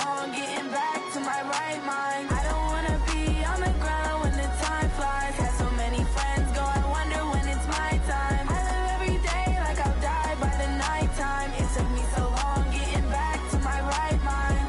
long getting back to my right mind. I don't wanna be on the ground when the time flies. Had so many friends go, I wonder when it's my time. I live every day like I'll die by the nighttime. It took me so long getting back to my right mind.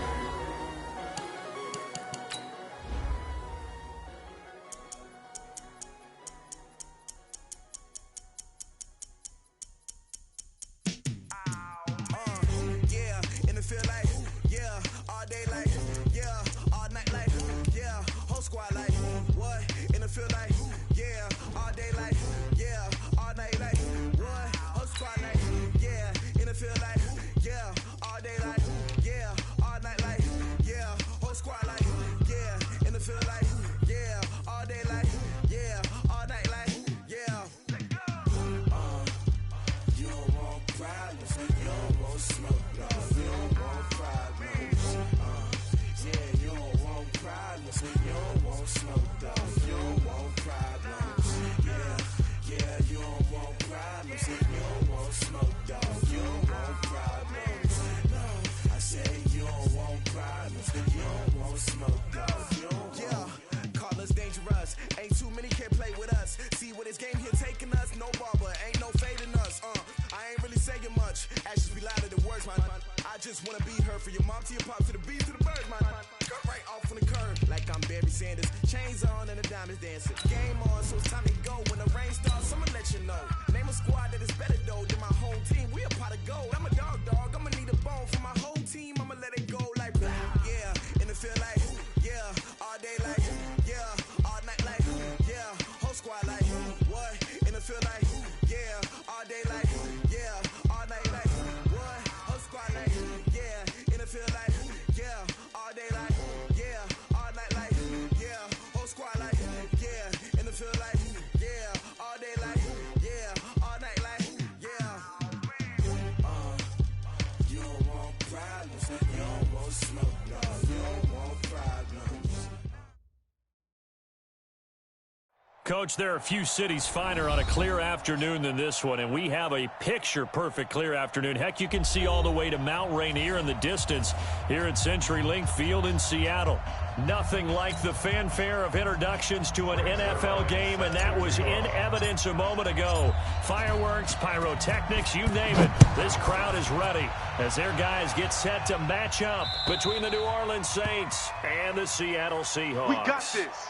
Coach, there are a few cities finer on a clear afternoon than this one, and we have a picture-perfect clear afternoon. Heck, you can see all the way to Mount Rainier in the distance here at CenturyLink Field in Seattle. Nothing like the fanfare of introductions to an NFL game, and that was in evidence a moment ago. Fireworks, pyrotechnics, you name it. This crowd is ready as their guys get set to match up between the New Orleans Saints and the Seattle Seahawks. We got this.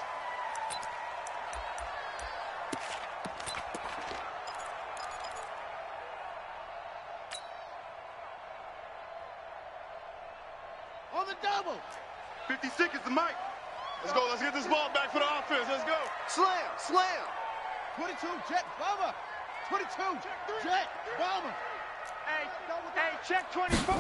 On the double. 50 seconds to Mike. Let's go. Let's get this ball back for the offense. Let's go. Slam, slam. 22, jet, bomber. 22, jet, bomber. Hey, check 24.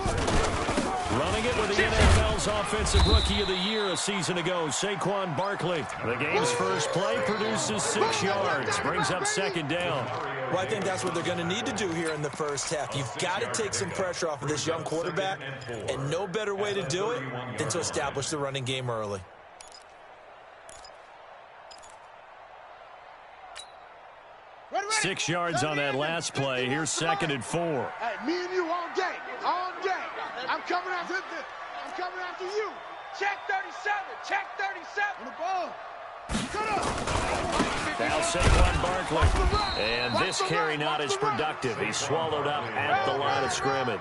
Running it with the NFL's Offensive Rookie of the Year a season ago, Saquon Barkley. The game's first play produces 6 yards, brings up second down. Well, I think that's what they're going to need to do here in the first half. You've got to take some pressure off of this young quarterback, and no better way to do it than to establish the running game early. Ready. 6 yards on that last play. Here's 2nd and 4. Hey, me and you all day. All day. I'm coming after this. I'm coming after you. Check 37. Check 37. On the ball. Shut up. Now Saquon Barkley. And this carry not as productive. He's swallowed up at the line of scrimmage.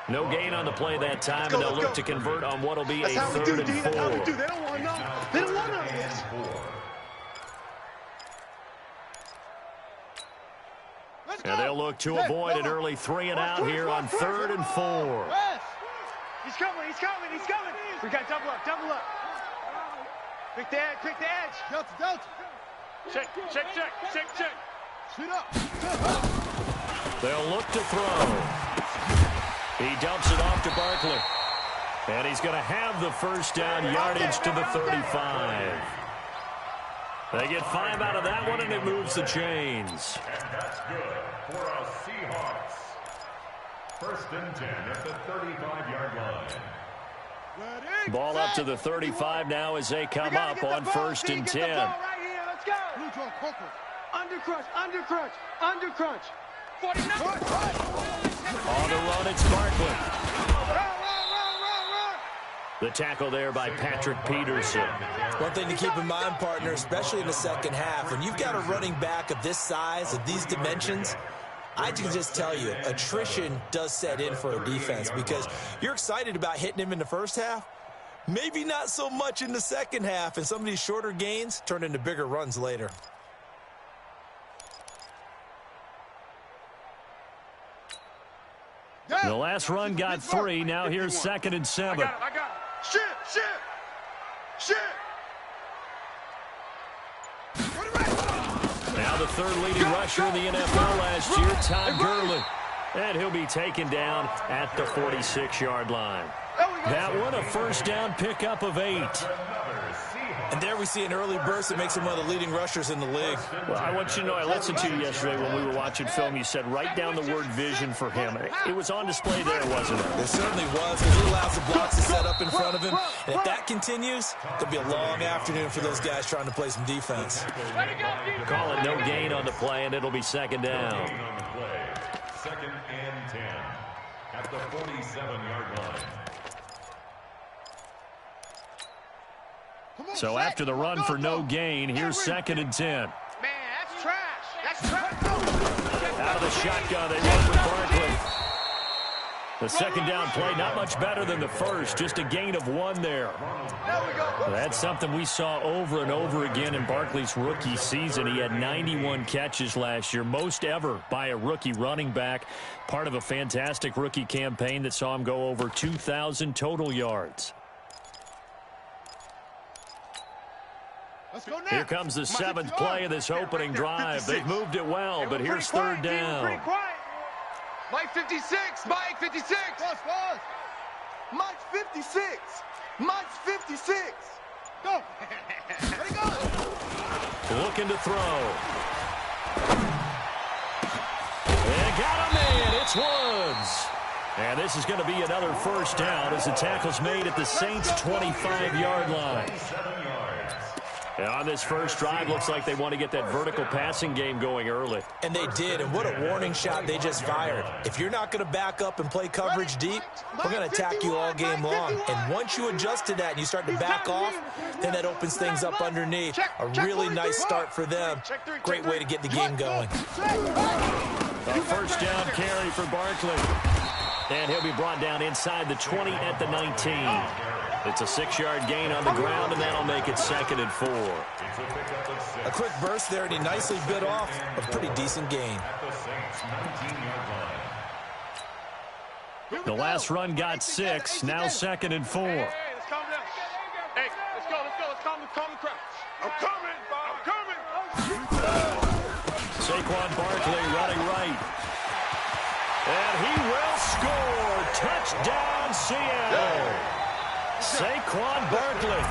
No gain on the play that time, and they'll look to convert on what will be a 3rd and 4. That's how we do. They don't want none. They don't want none of this. And they'll look to avoid an early 3 and out here on 3rd and 4. He's coming, he's coming, he's coming. We got double up, double up. Pick the edge, pick the edge. Delta, Delta. Check, check, check, check, check. Shoot up. They'll look to throw. He dumps it off to Barkley. And he's going to have the first down, yardage to the 35. They get 5 out of that one, and it moves the chains. And that's good for our Seahawks. 1st and 10 at the 35-yard line. Ready, Ball up to the 35 now as they come up on 1st and 10. Right here, let's go. Under crunch, under crunch, under crunch. 49. On the run, it's Barkley. The tackle there by Patrick Peterson. One thing to keep in mind, partner, especially in the second half, when you've got a running back of this size, of these dimensions, I can just tell you, attrition does set in for a defense because you're excited about hitting him in the first half, maybe not so much in the second half, and some of these shorter gains turn into bigger runs later. The last run got 3. Now here's 2nd and 7. I got it. Shit. Now the 3rd leading rusher in the NFL last year, Todd Gurley. And he'll be taken down at the 46-yard line. That one, a first down pickup of 8. And there we see an early burst that makes him one of the leading rushers in the league. Well, I want you to know, I listened to you yesterday when we were watching film. You said write down the word vision for him. It was on display there, wasn't it? It certainly was, because he allows the blocks to set up in front of him. And if that continues, there'll be a long afternoon for those guys trying to play some defense. Call it no gain on the play, and it'll be 2nd down. 2nd and 10 at the 47-yard line. So after the run for no gain, here's 2nd and 10. Man, that's trash. That's trash. Out of the shotgun, they run with Barkley. The 2nd down play, not much better than the first, just a gain of 1 there. That's something we saw over and over again in Barkley's rookie season. He had 91 catches last year, most ever by a rookie running back, part of a fantastic rookie campaign that saw him go over 2,000 total yards. Here comes the 7th play of this opening drive. They've moved it well, but here's 3rd down. Mike 56. Mike 56. Mike 56. Mike 56. Go. Ready, go. Looking to throw. And got him in. It's Woods. And this is going to be another first down as the tackle's made at the Saints' 25-yard line. And on this first drive, looks like they want to get that vertical passing game going early. And they did, and what a warning shot they just fired. If you're not going to back up and play coverage deep, we're going to attack you all game long. And once you adjust to that and you start to back off, then that opens things up underneath. A really nice start for them. Great way to get the game going. A first down carry for Barkley. And he'll be brought down inside the 20 at the 19. It's a 6-yard gain on the ground, and that'll make it 2nd and 4. A quick burst there, and he nicely bit off a pretty decent gain. The last run got 6, now 2nd and 4. Hey, let's calm down. Hey, let's go. Let's calm the crowd. I'm coming. Saquon Barkley running right. And he will score. Touchdown, Seattle. Saquon Barkley,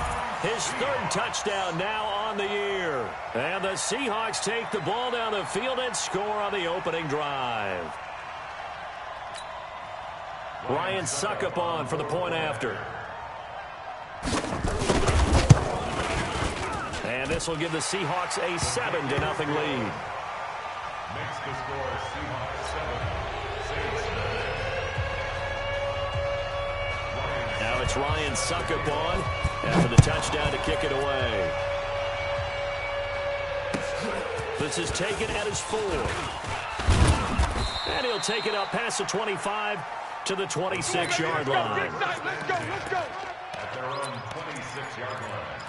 his 3rd touchdown now on the year. And the Seahawks take the ball down the field and score on the opening drive. Ryan Suckup on for the point after. And this will give the Seahawks a 7-0 lead. Makes the score Seahawks 7. Now it's Ryan Suckup on after the touchdown to kick it away. This is taken at his 4. And he'll take it up past the 25 to the 26-yard line. Let's go. At their own 26-yard line.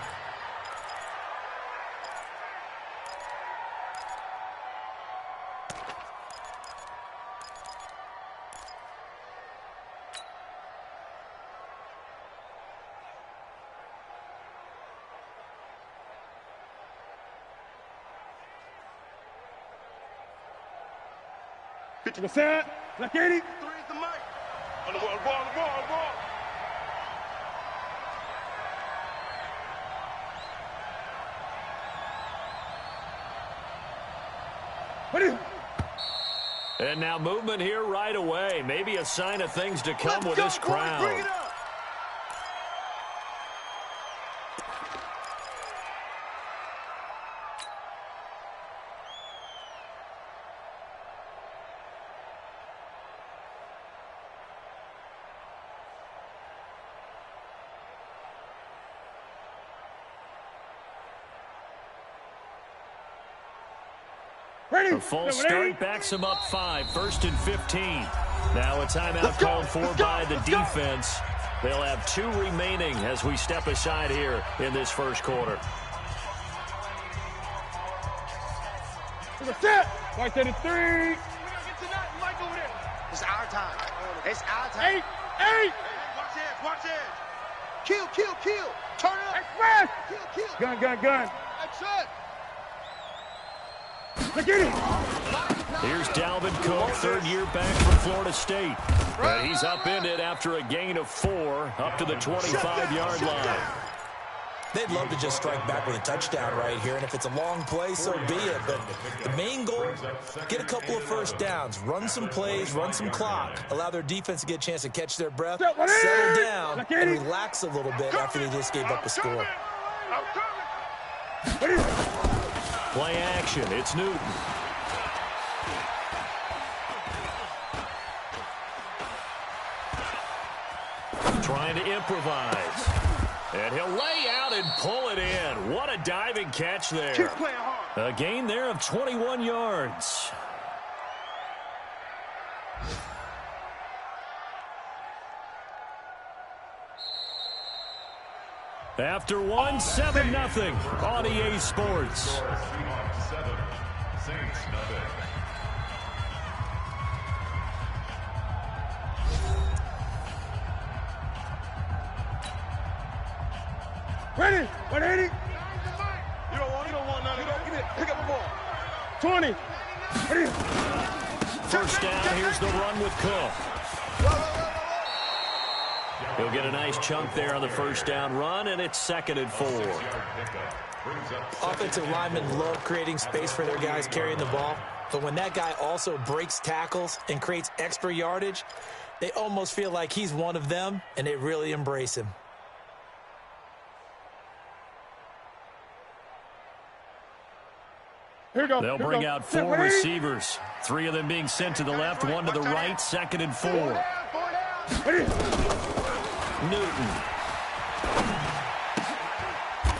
What's that? Black 80. 3 is the mic. On the ball. And now movement here right away. Maybe a sign of things to come with this crowd. Bring it up. A false start backs him up 5, 1st and 15. Now a timeout called for by the defense. They'll have 2 remaining as we step aside here in this first quarter. Right to the 3. It's our time. It's our time. 8. Watch this. Watch this. Kill. Turn it up. Express. Kill. Gun. That's it. Look at it. Here's Dalvin Cook, 3rd year back from Florida State. And he's upended after a gain of 4 up to the 25-yard line. They'd love to just strike back with a touchdown right here, and if it's a long play, so be it. But the main goal, get a couple of first downs, run some plays, run some clock, allow their defense to get a chance to catch their breath, settle down, and relax a little bit after they just gave up a score. Play action. It's Newton. Trying to improvise. And he'll lay out and pull it in. What a diving catch there. A gain there of 21 yards. After 1, 7-0 on EA Sports. Seahawks 7, Saints nothing. Ready. 180. You don't want none. You don't get it. Pick up the ball. 20. Ready. First down, here's the run with Cook. He'll get a nice chunk there on the first down run, and it's 2nd and 4. Offensive linemen love creating space for their guys carrying the ball, but when that guy also breaks tackles and creates extra yardage, they almost feel like he's one of them, and they really embrace him. They'll bring out 4 receivers, 3 of them being sent to the left, 1 to the right, 2nd and 4. Newton.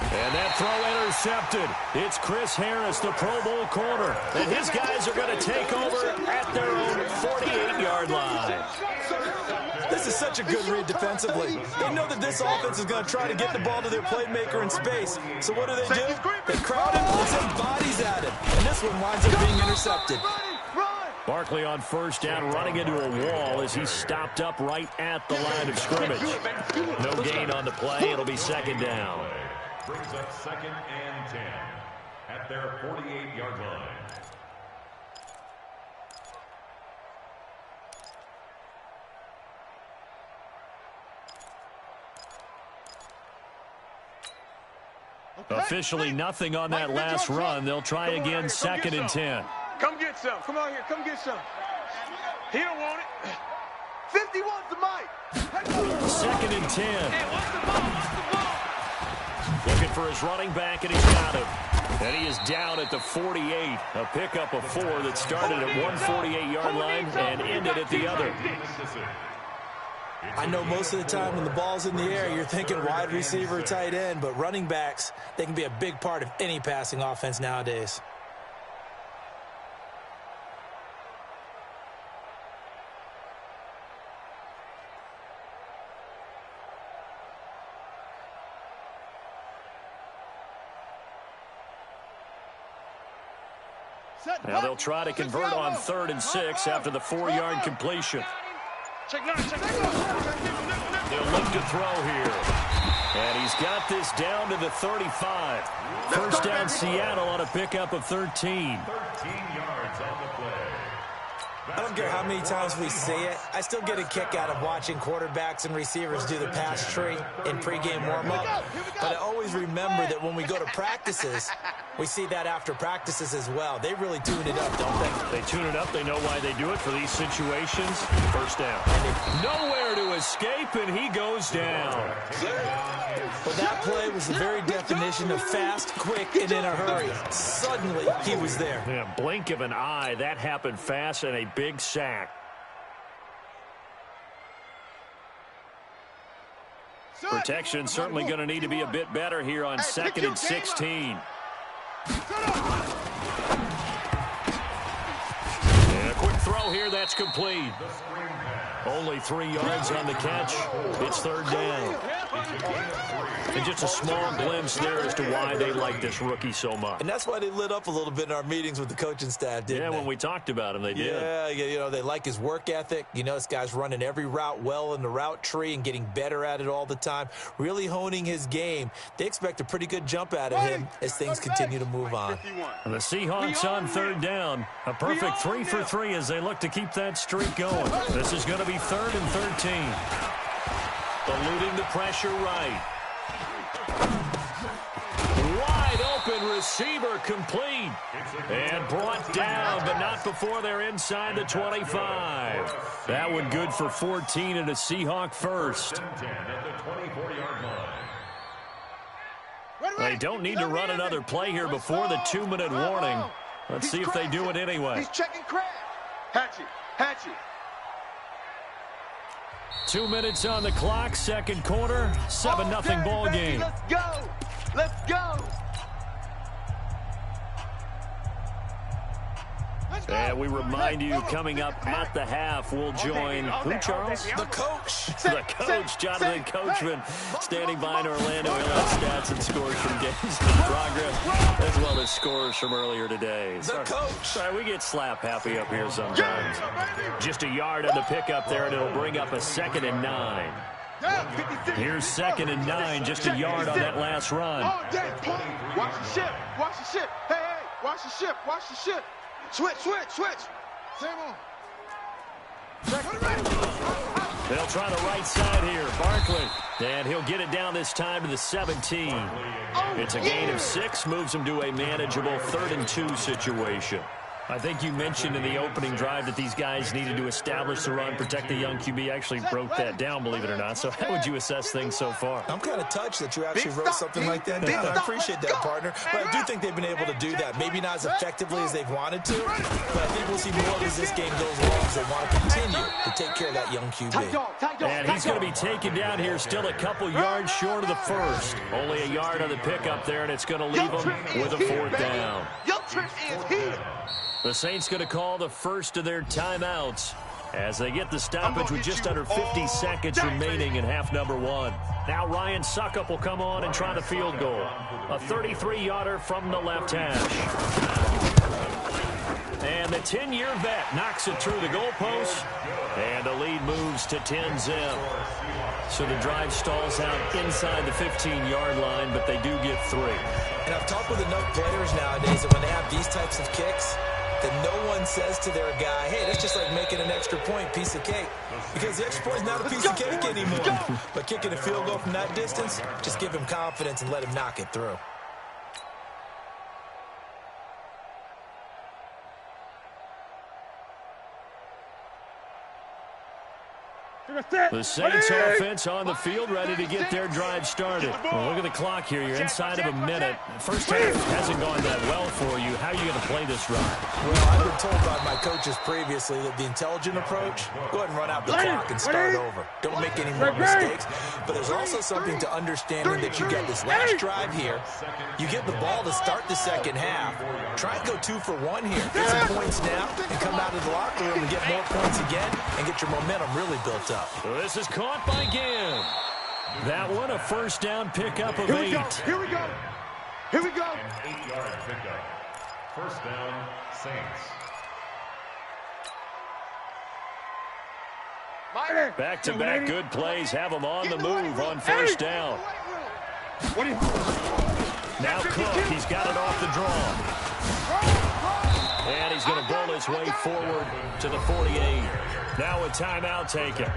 And that throw intercepted. It's Chris Harris, the Pro Bowl corner. And his guys are going to take over at their own 48-yard line. This is such a good read defensively. They know that this offense is going to try to get the ball to their playmaker in space. So what do? They crowd him and send bodies at him. And this one winds up being intercepted. Barkley on first down, running into a wall as he's stopped up right at the line of scrimmage. No gain on the play. It'll be 2nd down. Brings up 2nd and 10 at their 48-yard line. Officially nothing on that last run. They'll try again, 2nd and 10. Come get some. Come on here. Come get some. He don't want it. 50 wants the mic. 2nd and 10. Hey, what's the ball? Looking for his running back, and he's got him. And he is down at the 48. A pickup of 4 that started at one 48-yard line and ended at the other. I know most of the time when the ball's in the air, you're thinking wide receiver, tight end, but running backs, they can be a big part of any passing offense nowadays. Now they'll try to convert on 3rd and 6 after the 4-yard completion. They'll look to throw here. And he's got this down to the 35. First down Seattle on a pickup of 13. 13 yards on the play. I don't care how many times we see it. I still get a kick out of watching quarterbacks and receivers do the pass tree in pregame warm-up. But I always remember that when we go to practices, we see that after practices as well. They really tune it up, don't they? They tune it up. They know why they do it for these situations. First down. Nowhere to escape, and he goes down. But that play was the very definition of fast, quick, and in a hurry. Suddenly, he was there. Yeah, blink of an eye. That happened fast, and a big sack. Protection certainly going to need to be a bit better here on 2nd and 16. throw here. That's complete. Only 3 yards on the catch. It's third down. And just a small glimpse there as to why they like this rookie so much. And that's why they lit up a little bit in our meetings with the coaching staff, didn't they? When we talked about him, they did. Yeah, you know, they like his work ethic. You know, this guy's running every route well in the route tree and getting better at it all the time, really honing his game. They expect a pretty good jump out of him as things continue to move on. And the Seahawks on third down. A perfect 3 for 3 as they look to keep that streak going. This is going to be 3rd and 13. Eluding the pressure right. Wide open receiver complete. And brought down, but not before they're inside the 25. That one good for 14 and a Seahawk first. They don't need to run another play here before the 2-minute warning. Let's see if they do it anyway. He's checking crab. Hatchet. 2 minutes on the clock, second quarter, 7-0 ball game. Let's go. And we remind you, coming up at the half, we'll join, who, Charles? The coach. The coach, Jonathan Coachman, standing by in Orlando. He'll have stats and scores from games in progress, as well as scores from earlier today. The coach. Sorry, we get slap happy up here sometimes. Just a yard on the pickup there, and it'll bring up a 2nd and 9. Here's 2nd and 9, just a yard on that last run. Watch the ship. Hey, watch the ship. Switch. Same on. They'll try the right side here. Barkley. And he'll get it down this time to the 17. It's a gain of 6, moves him to a manageable 3rd and 2 situation. I think you mentioned in the opening drive that these guys needed to establish the run, protect the young QB. Actually broke that down, believe it or not. So how would you assess things so far? I'm kind of touched that you actually wrote something like that down. I appreciate that, partner. But I do think they've been able to do that. Maybe not as effectively as they've wanted to, but I think we'll see more as this game goes along as they want to continue to take care of that young QB. And he's going to be taken down here, still a couple yards short of the first. Only a yard on the pickup there, and it's going to leave him with a 4th down. The Saints going to call the first of their timeouts as they get the stoppage with just under 50 seconds remaining in half number 1. Now Ryan Suckup will come on and try the field goal. A 33-yarder from the left hash. And the 10-year vet knocks it through the goalpost, and the lead moves to 10-zip. So the drive stalls out inside the 15-yard line, but they do get 3. And I've talked with enough players nowadays that when they have these types of kicks, that no one says to their guy, hey, that's just like making an extra point, piece of cake. Because the extra point is not a piece of cake anymore. But kicking a field goal from that distance, just give him confidence and let him knock it through. The Saints offense on the field, ready to get their drive started. Well, look at the clock here. You're inside of a minute. First half hasn't gone that well for you. How are you going to play this run? Well, I've been told by my coaches previously that the intelligent approach, go ahead and run out the clock and start over. Don't make any more mistakes. But there's also something to understanding that you get this last drive here. You get the ball to start the second half. Try and go 2 for 1 here. Get some points now and come out of the locker room and get more points again and get your momentum really built up. This is caught by Ginn. That one, a first down pickup of 8. Here we go. An 8-yard pickup. First down, Saints. Back-to-back good plays have them on the move on first down. Now Cook, he's got it off the draw. And he's going to bull his way forward to the 48. Now a timeout taken.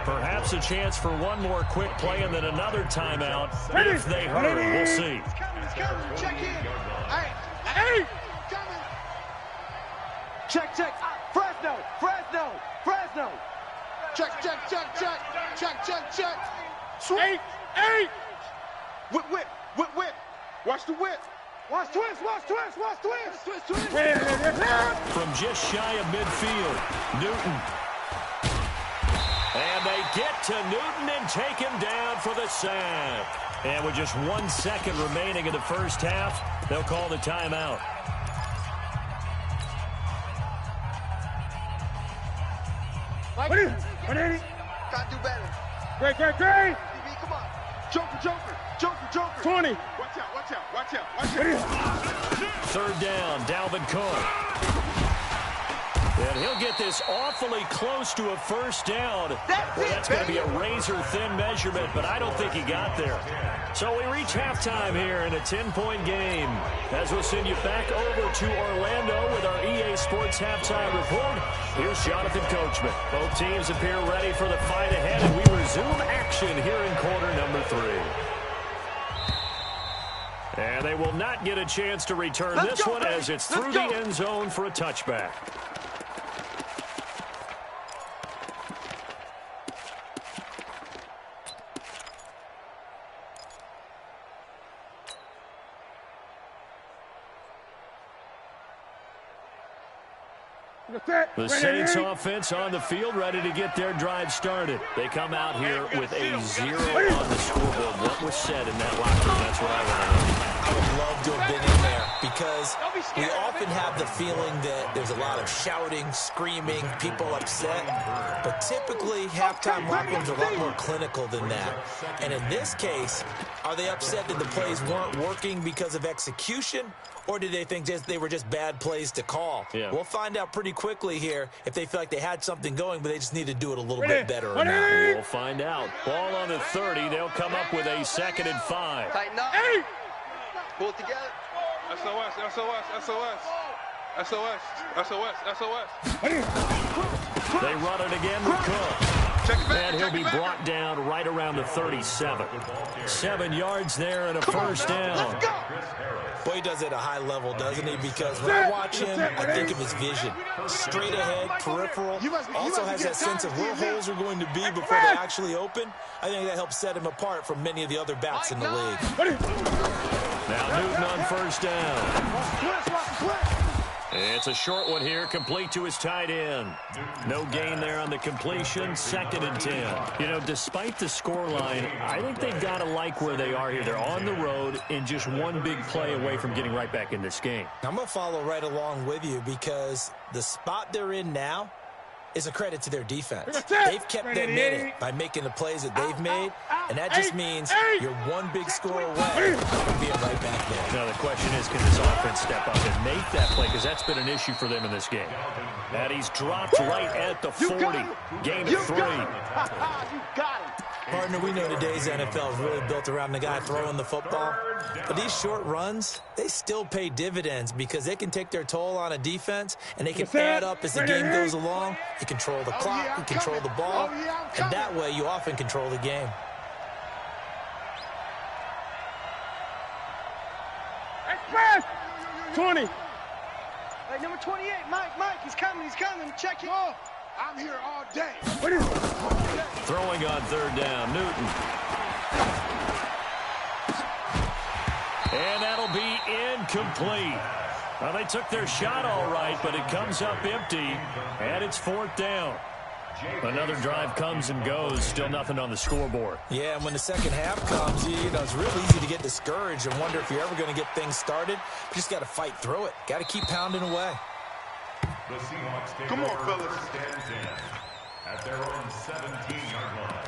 Perhaps a chance for one more quick play and then another timeout if they hurry. We'll see. Check in. Hey. Check. Fresno. Check. Sweet. 8. Whip. Watch the whip. Watch twist. From just shy of midfield, Newton. And they get to Newton and take him down for the sack. And with just 1 second remaining in the first half, they'll call the timeout. Gotta do better. Great. DB, come on. Joker. 20. Watch out. Third down, Dalvin Cook. And he'll get this awfully close to a first down. That's going to be a razor-thin measurement, but I don't think he got there. So we reach halftime here in a 10-point game. As we'll send you back over to Orlando with our EA Sports halftime report. Here's Jonathan Coachman. Both teams appear ready for the fight ahead, and we resume action here in quarter number 3. And they will not get a chance to return this one as it's through the end zone for a touchback. The Saints offense on the field, ready to get their drive started. They come out here with a 0 on the scoreboard. What was said in that locker room? That's what I want to know. I would love to have been in there because we often have the feeling that there's a lot of shouting, screaming, people upset. But typically, halftime locker rooms are a lot more clinical than that. And in this case, are they upset that the plays weren't working because of execution? Or did they think they were just bad plays to call? Yeah. We'll find out pretty quickly here if they feel like they had something going, but they just need to do it a little bit better or not. We'll find out. Ball on the 30. They'll come up with a 2nd and 5. Tighten up. Pull it together. SOS. They run it again with Cook. And he'll be brought down right around the 37. 7 yards there and a first down. Boy, he does it at a high level, doesn't he? Because when I watch him, I think of his vision. Straight ahead, peripheral. Also has that sense of where holes are going to be before they actually open. I think that helps set him apart from many of the other backs in the league. Now Newton on first down. It's a short one here, complete to his tight end. No gain there on the completion, 2nd and 10. You know, despite the scoreline, I think they've got to like where they are here. They're on the road and just one big play away from getting right back in this game. I'm going to follow right along with you because the spot they're in now is a credit to their defense. They've kept them in it by making the plays that they've made, and that just means you're one big score away from being right back there. Now the question is, can this offense step up and make that play? Because that's been an issue for them in this game. And he's dropped right at the 40. Gain of 3. You got him. Partner, we know today's NFL is really built around the guy throwing the football. But these short runs, they still pay dividends because they can take their toll on a defense, and they can add up as the game goes along. You control the clock, you control the ball, and that way you often control the game. Express! 20. Hey, number 28, Mike, he's coming. Check him. I'm here all day. Throwing on 3rd down, Newton. And that'll be incomplete. Well, they took their shot all right, but it comes up empty, and it's 4th down. Another drive comes and goes, still nothing on the scoreboard. Yeah, and when the second half comes, you know, it's real easy to get discouraged and wonder if you're ever going to get things started. You just got to fight through it. Got to keep pounding away. The Seahawks take Come on, over fellas. first and 10 at their own 17-yard line.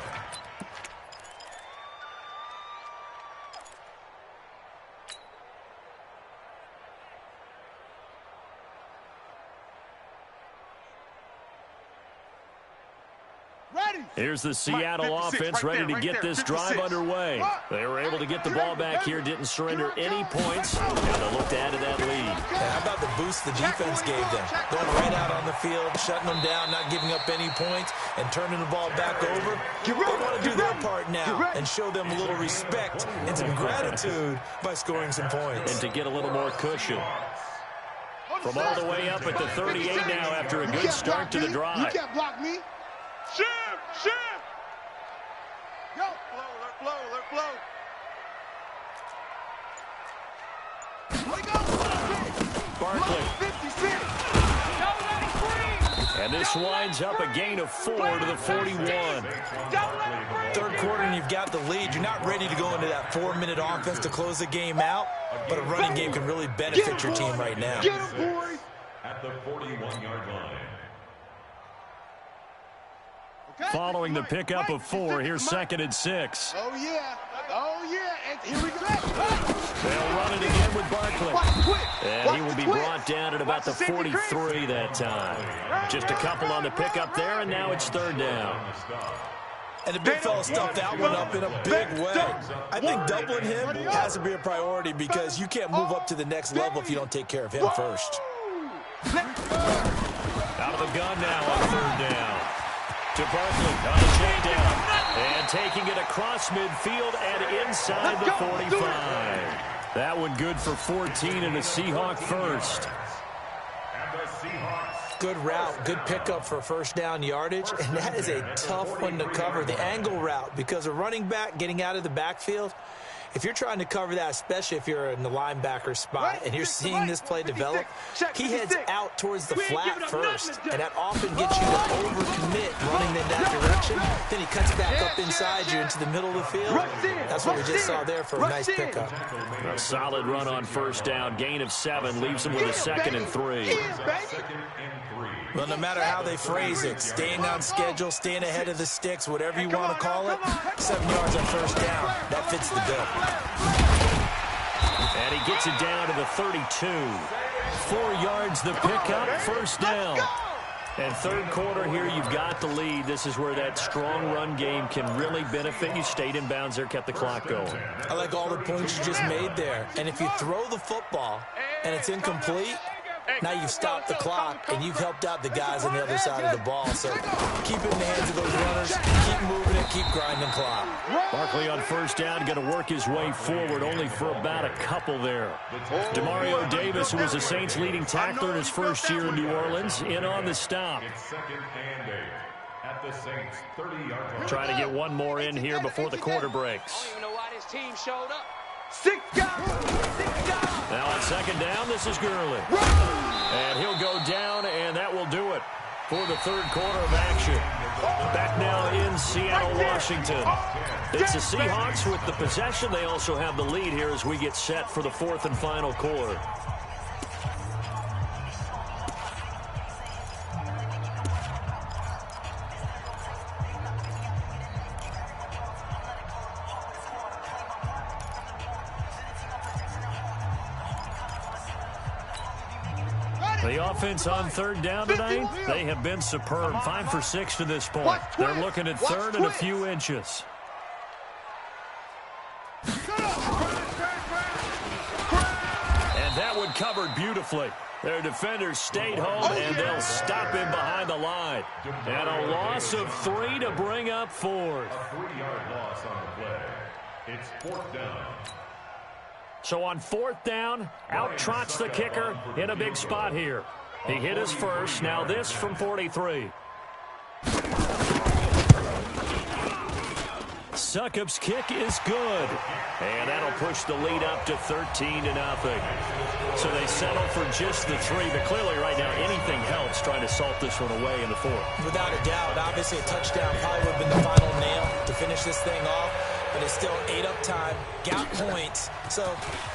Here's the Seattle offense ready to get this drive underway. They were able to get the ball back here, didn't surrender any points. Now they look to add to that lead. How about the boost the defense gave them? Going right out on the field, shutting them down, not giving up any points, and turning the ball back over. They want to do their part now and show them a little respect and some gratitude by scoring some points. And to get a little more cushion. From all the way up at the 38 now after a good start to the drive. You can't block me. Shim! Yo, let flow. Barkley. And this winds up a gain of 4 to the 41. Third quarter and you've got the lead. You're not ready to go into that 4-minute offense to close the game out, but a running game can really benefit your team right now. At the 41-yard line. following the pickup of 4. Here's 2nd and 6. Oh, yeah. Oh, yeah. And here we go. They'll run it again with Barkley. And he will be brought down at about the 43 that time. Just a couple on the pickup there, and now it's 3rd down. And the big fella stuffed that one up in a big way. I think doubling him has to be a priority because you can't move up to the next level if you don't take care of him first. Out of the gun now on 3rd down. To Barkley on the check down. And taking it across midfield and inside the 45. That one good for 14 and a Seahawk first. And the Seahawks. Good route, good pickup for 1st down yardage, and that is a tough one to cover, the angle route, because a running back getting out of the backfield, if you're trying to cover that, especially if you're in the linebacker spot and you're seeing this play develop, he heads out towards the flat first, and that often gets you to overcommit running in that direction. Then he cuts back up inside you into the middle of the field. That's what we just saw there for a nice pickup. A solid run on 1st down. Gain of 7 leaves him with a 2nd and 3. Well, no matter how they phrase it, staying on schedule, staying ahead of the sticks, whatever you want to call it, 7 yards on 1st down, that fits the bill. And he gets it down to the 32. 4 yards the pickup, 1st down. And 3rd quarter here, you've got the lead. This is where that strong run game can really benefit you. Stayed in bounds there, kept the clock going. I like all the points you just made there. And if you throw the football and it's incomplete, now you've stopped the clock, and you've helped out the guys on the other side of the ball. So keep it in the hands of those runners, keep moving it, keep grinding clock. Barkley on 1st down, going to work his way forward, only for about a couple there. Demario Davis, who was the Saints' leading tackler in his 1st year in New Orleans, in on the stop. It's 2nd and 8 at the Saints' 30-yard line. Trying to get one more in here before the quarter breaks. I don't even know why this team showed up. 6 guys. 6 guys. Now on 2nd down, this is Gurley. And he'll go down, and that will do it for the 3rd quarter of action. Back now in Seattle, Washington. It's the Seahawks with the possession. They also have the lead here as we get set for the 4th and final quarter. The offense on 3rd down tonight, they have been superb. 5 for 6 to this point. They're looking at 3rd and a few inches. And that one covered beautifully. Their defenders stayed home, and they'll stop him behind the line. And a loss of 3 to bring up 4th. A 3-yard loss on the play. It's 4th down. So on 4th down, out trots the kicker in a big spot here. He hit his first. Now this from 43. Succop's kick is good. And that'll push the lead up to 13-0. So they settle for just the 3. But clearly right now, anything helps trying to salt this one away in the 4th. Without a doubt, obviously a touchdown probably would have been the final nail to finish this thing off. But it's still 8 up time, got points. So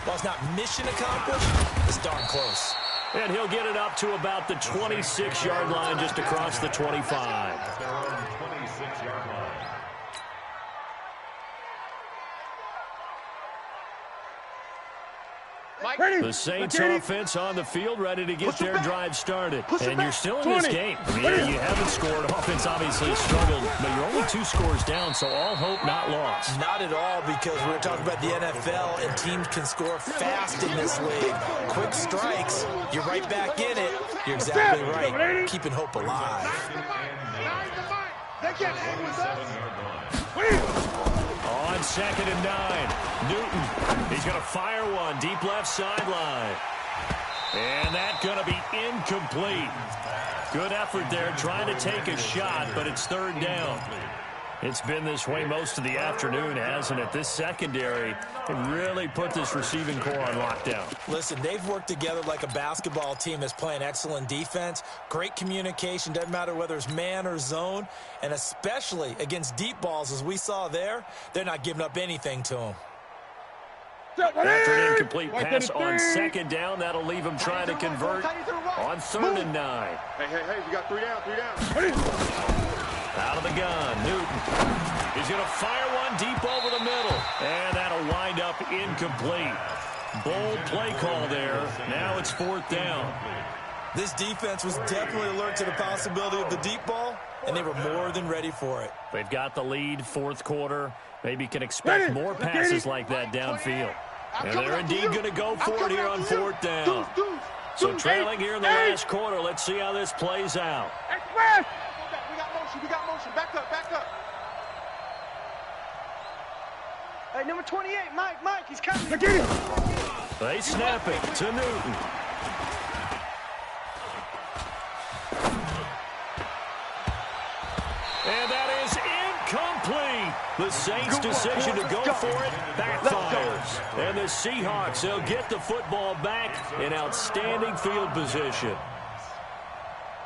while it's not mission accomplished, it's darn close. And he'll get it up to about the 26-yard line, just across the 25. At their own 26-yard line. The Saints offense on the field, ready to get their drive started. And you're still in this game. Yeah, you haven't scored. Offense obviously struggled, but you're only 2 scores down, so all hope not lost. Not at all, because we're talking about the NFL, and teams can score fast in this league. Quick strikes, you're right back in it. You're exactly right. Keeping hope alive. They can't hang with us. On 2nd and 9, Newton. He's going to fire one deep left sideline. And that's going to be incomplete. Good effort there trying to take a shot, but it's 3rd down. It's been this way most of the afternoon, hasn't it? This secondary really put this receiving core on lockdown. Listen, they've worked together like a basketball team that's playing excellent defense. Great communication, doesn't matter whether it's man or zone. And especially against deep balls, as we saw there, they're not giving up anything to them. After an incomplete pass on 2nd down, that'll leave him trying to convert on 3rd and 9. Hey, we got 3 down, 3 down. Out of the gun, Newton. He's going to fire one deep over the middle. And that'll wind up incomplete. Bold play call there. Now it's 4th down. This defense was definitely alert to the possibility of the deep ball, and they were more than ready for it. They've got the lead, 4th quarter. Maybe can expect more passes like that downfield. And they're indeed going to go for it here on 4th down. So trailing here in the last quarter. Let's see how this plays out. We got motion. Back up. Hey, number 28, Mike, he's coming. They snap it to Newton. And that is incomplete. The Saints' decision to go for it backfires. And the Seahawks, they'll get the football back in outstanding field position.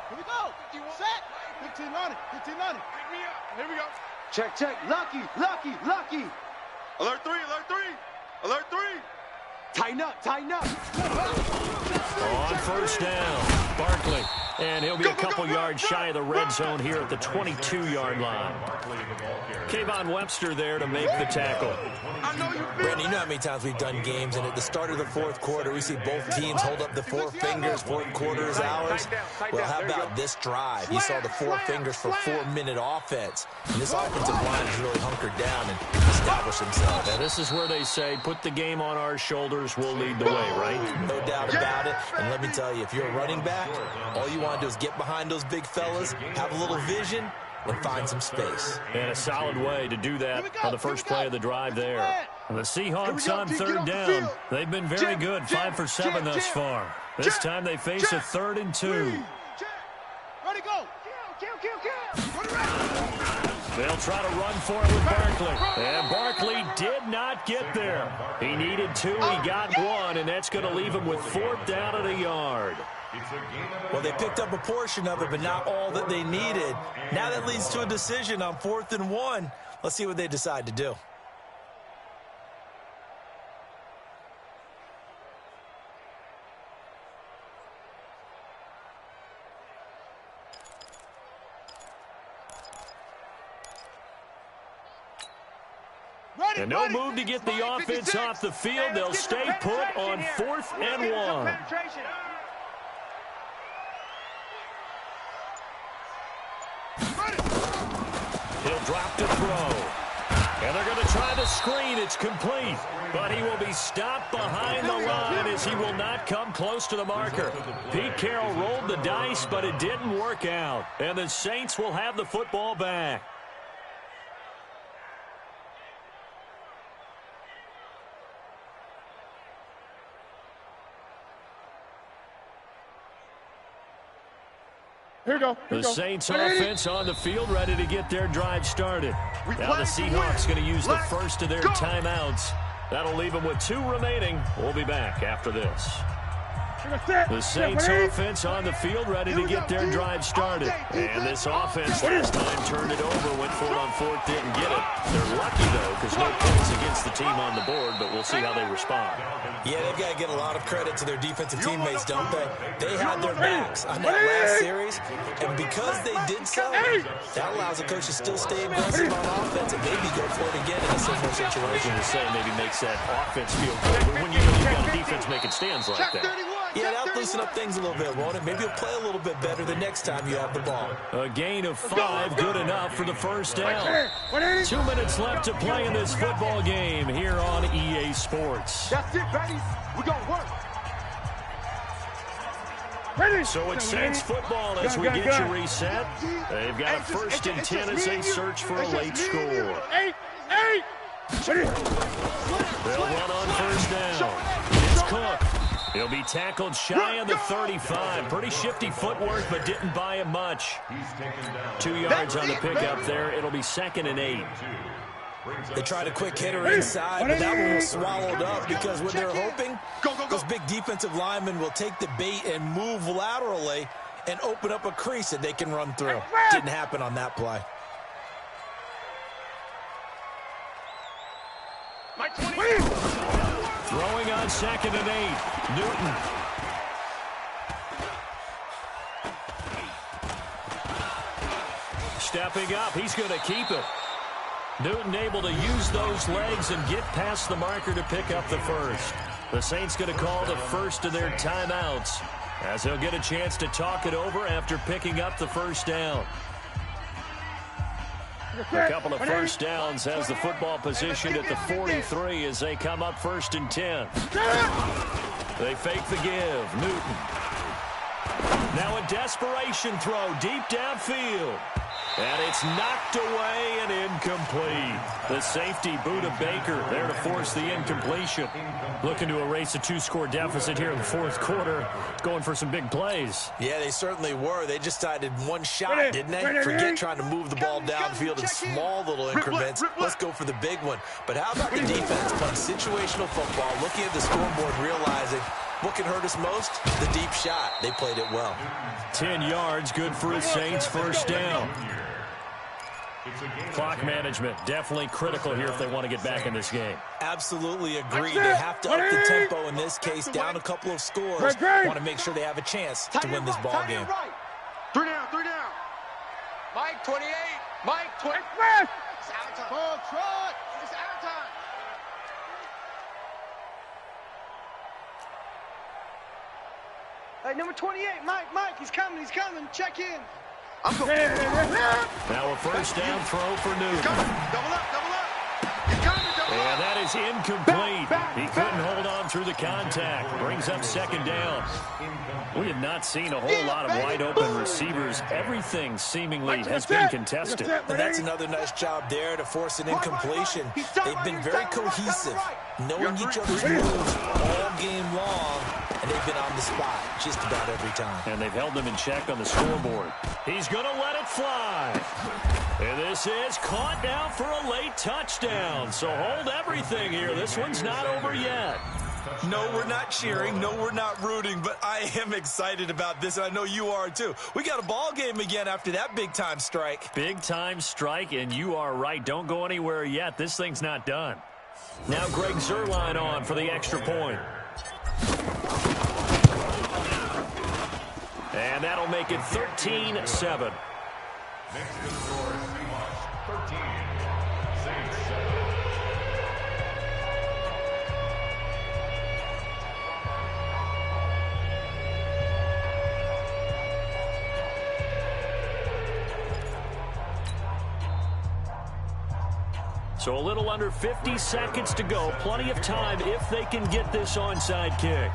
Here we go. Set. 15 on it. Pick me up. Here we go. Check. Lucky. Alert 3. Tighten up. On 1st down, Barkley. And he'll be a couple yards shy of the red zone here at the 22-yard line. Kayvon Webster there to make the tackle. Brandon, you know how many times we've done games, and at the start of the 4th quarter, we see both teams hold up the 4 fingers, 4th quarter is ours. Well, how about this drive? You saw the 4 fingers for 4-minute offense. And this offensive line has really hunkered down and established themselves. And this is where they say, put the game on our shoulders, we'll lead the way, right? No doubt about it. And let me tell you, if you're a running back, all you want to do is get behind those big fellas, have a little vision, and find some space. And a solid way to do that on the first play of the drive there. And the Seahawks on 3rd down. They've been very good, 5 for 7 thus far. This time they face a 3rd and 2. Ready, go. Kill. They'll try to run for it with Barkley. And Barkley did not get there. He needed 2, he got 1, and that's going to leave him with 4th down at a yard. Well, they picked up a portion of it, but not all that they needed. Now that leads to a decision on 4th and 1. Let's see what they decide to do. And no move to get the offense off the field. They'll stay put on 4th and 1. He'll drop to throw. And they're going to try the screen. It's complete. But he will be stopped behind the line as he will not come close to the marker. Pete Carroll rolled the dice, but it didn't work out. And the Saints will have the football back. Here we go. The Saints offense on the field, ready to get their drive started. Now the Seahawks going to use the first of their timeouts. That'll leave them with 2 remaining. We'll be back after this. The Saints offense on the field, ready to get their drive started. And this offense last time turned it over, went for it on 4th, didn't get it. They're lucky, though, because no points against the team on the board, but we'll see how they respond. Yeah, they've got to get a lot of credit to their defensive teammates, don't they? They had their backs on that last series, and because they did so, that allows the coach to still stay aggressive on offense and maybe go for it again in a similar situation. You're saying maybe makes that offense feel good, but when you've got a defense making stands like that. Yeah, that'll loosen up things a little bit, won't it? Maybe you'll play a little bit better the next time you have the ball. A gain of 5, good enough for the first down. 2 minutes left to play in this football game here on EA Sports. That's it, baby. We're going to work. So it's Saints football as we get you reset. They've got a 1st and 10 as they search for a late score. They'll run on 1st down. It's Cook. He'll be tackled shy of the 35. Pretty shifty footwork, but didn't buy him much. 2 yards on the pickup there. It'll be 2nd and 8. They tried a quick hitter inside, but that one was swallowed up because what they're hoping, those big defensive linemen will take the bait and move laterally and open up a crease that they can run through. Didn't happen on that play. Throwing on 2nd and 8. Newton. stepping up. He's going to keep it. Newton able to use those legs and get past the marker to pick up the first. The Saints going to call the first of their timeouts as he'll get a chance to talk it over after picking up the first down. A couple of first downs has the football position at the 43 as they come up 1st and 10. They fake the give. Newton. Now a desperation throw deep downfield. And it's knocked away and incomplete. The safety, Buda Baker, there to force the incompletion. Looking to erase a 2-score deficit here in the 4th quarter. Going for some big plays. Yeah, they certainly were. They just decided one shot, didn't they? Forget trying to move the ball downfield in small little increments. Let's go for the big one. But how about the defense playing situational football, looking at the scoreboard, realizing what can hurt us most? The deep shot. They played it well. 10 yards, good for the Saints, first down. Clock management, definitely critical here if they want to get back in this game. Absolutely agree. They have to up the tempo in this case, down a couple of scores. Want to make sure they have a chance to win this ball game. 3 down, 3 down. Mike, 28. Mike, 20. It's out of time. Oh, Trot. It's out of time. Hey, number 28, Mike, he's coming, check in. I'm going. Now a first down throw for Newton. Double up. He's coming, double And up. that is incomplete. He couldn't hold on through the contact. Brings up 2nd down. We have not seen a whole lot of wide-open receivers. Everything seemingly has been contested. And that's another nice job there to force an incompletion. They've been very cohesive, knowing each other's moves all game long, and they've been on the spot just about every time. And they've held them in check on the scoreboard. He's going to let it fly. And this is caught now for a late touchdown. So hold everything here. This one's not over yet. No, we're not cheering. No, we're not rooting. But I am excited about this, and I know you are too. We got a ball game again after that big-time strike. Big-time strike, and you are right. Don't go anywhere yet. This thing's not done. Now Greg Zuerlein on for the extra point. And that'll make it 13-7. Next to score, Seahawks 13, Saints 7. So a little under 50 seconds to go. Plenty of time if they can get this onside kick.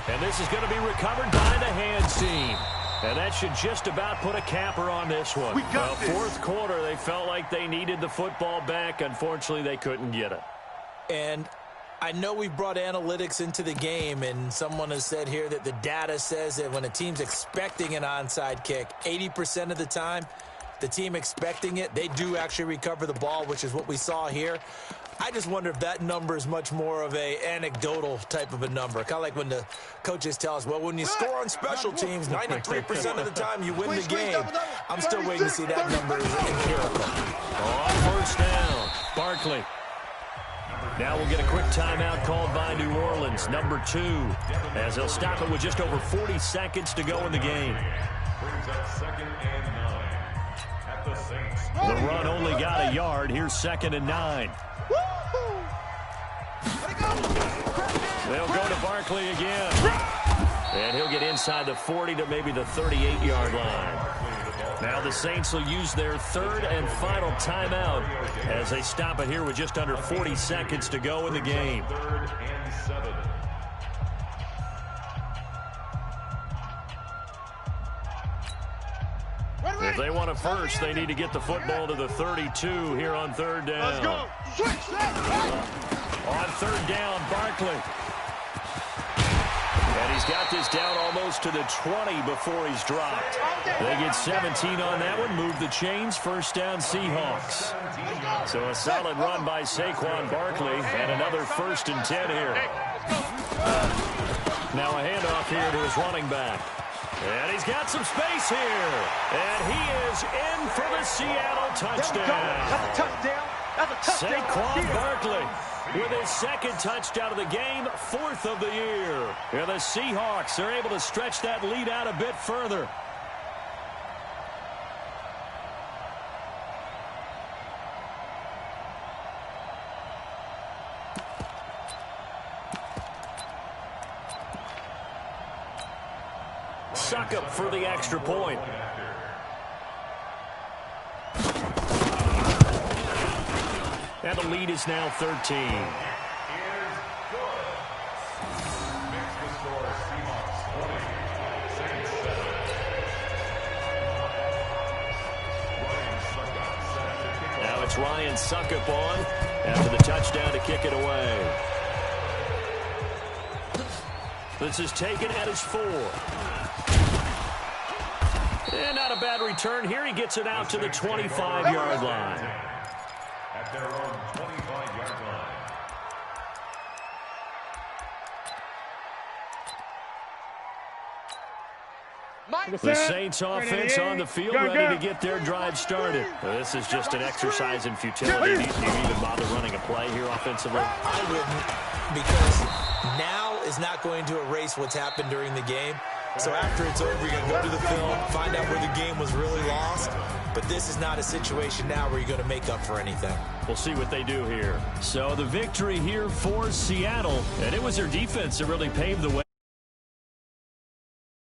And this is going to be recovered by the hands team. And that should just about put a capper on this one. Well, 4th quarter, they felt like they needed the football back. Unfortunately, they couldn't get it. And I know we brought analytics into the game, and someone has said here that the data says that when a team's expecting an onside kick, 80% of the time, the team expecting it, they do actually recover the ball, which is what we saw here. I just wonder if that number is much more of a anecdotal type of a number. Kind of like when the coaches tell us, well, when you score on special teams, 93% of the time you win the game. I'm still waiting to see that number is empirical. On first down, Barkley. Now we'll get a quick timeout called by New Orleans, number 2, as they'll stop it with just over 40 seconds to go in the game. Brings up 2nd and 9 at the Saints. The run only got a yard. Here's 2nd and 9. They'll go to Barkley again. And he'll get inside the 40 to maybe the 38-yard line. Now the Saints will use their 3rd and final timeout as they stop it here with just under 40 seconds to go in the game. 3rd and 7. If they want a first, they need to get the football to the 32 here on 3rd down. Let's go. On 3rd down, Barkley. And he's got this down almost to the 20 before he's dropped. They get 17 on that one, move the chains, first down Seahawks. So a solid run by Saquon Barkley and another 1st and 10 here. Now a handoff here to his running back. And he's got some space here. And he is in for the Seattle touchdown. That's a touchdown. That's a touchdown. Saquon Barkley with his 2nd touchdown of the game, 4th of the year. And the Seahawks are able to stretch that lead out a bit further. Suckup for the extra point. And the lead is now 13. Now it's Ryan Suckup on after the touchdown to kick it away. This is taken at his 4. And not a bad return here. He gets it out to the 25-yard line. At their own 25-yard line. The Saints offense on the field, ready to get their drive started. This is just an exercise in futility. Do you even bother running a play here offensively? I wouldn't, because now is not going to erase what's happened during the game. So after it's over, you're going to go to the film, find out where the game was really lost. But this is not a situation now where you're going to make up for anything. We'll see what they do here. So the victory here for Seattle, and it was their defense that really paved the way.